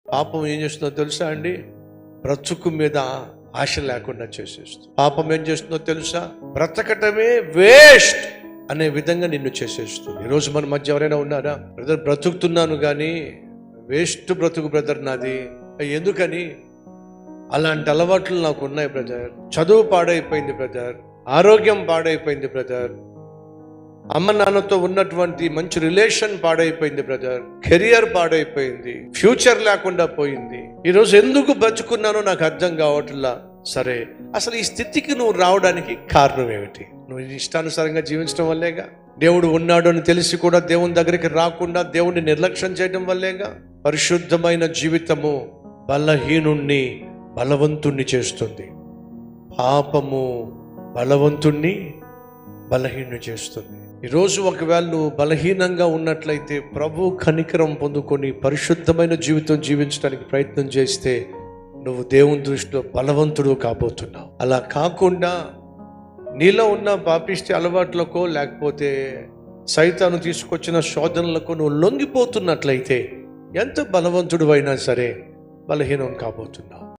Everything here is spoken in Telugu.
పాపం ఏం చేస్తుందో తెలుసా అండి? బ్రతుకు మీద ఆశ లేకుండా చేసేస్తుంది. పాపం ఏం చేస్తుందో తెలుసా? బ్రతకటమే వేస్ట్ అనే విధంగా నిన్ను చేసేస్తుంది. ఈరోజు మన మధ్య ఎవరైనా ఉన్నారా? బ్రదర్, బ్రతుకుతున్నాను కానీ వేస్ట్ బ్రతుకు బ్రదర్ నాది. ఎందుకని? అలాంటి అలవాట్లు నాకు ఉన్నాయి బ్రదర్. చదువు పాడైపోయింది బ్రదర్, ఆరోగ్యం పాడైపోయింది బ్రదర్, అమ్మ నాన్నతో ఉన్నటువంటి మంచి రిలేషన్ పాడైపోయింది బ్రదర్, కెరియర్ పాడైపోయింది, ఫ్యూచర్ లేకుండా పోయింది. ఈరోజు ఎందుకు బతుకున్నానో నాకు అర్థం కావట్లా. సరే, అసలు ఈ స్థితికి నువ్వు రావడానికి కారణం ఏమిటి? నువ్వు ఇష్టానుసారంగా జీవించడం వల్లేగా. దేవుడు ఉన్నాడు అని తెలిసి కూడా దేవుని దగ్గరికి రాకుండా దేవుణ్ణి నిర్లక్ష్యం చేయడం వల్లేగా. పరిశుద్ధమైన జీవితము బలహీనుణ్ణి బలవంతుణ్ణి చేస్తుంది. పాపము బలవంతుణ్ణి బలహీనుని చేస్తుంది. ఈరోజు ఒకవేళ నువ్వు బలహీనంగా ఉన్నట్లయితే ప్రభు కనికరం పొందుకొని పరిశుద్ధమైన జీవితం జీవించడానికి ప్రయత్నం చేస్తే నువ్వు దేవుని దృష్టిలో బలవంతుడు కాబోతున్నావు. అలా కాకుండా నీలో ఉన్న పాపిష్టి అలవాట్లకో లేకపోతే సైతాను తీసుకొచ్చిన శోధనలకు నువ్వు లొంగిపోతున్నట్లయితే ఎంత బలవంతుడు అయినా సరే బలహీనం కాబోతున్నావు.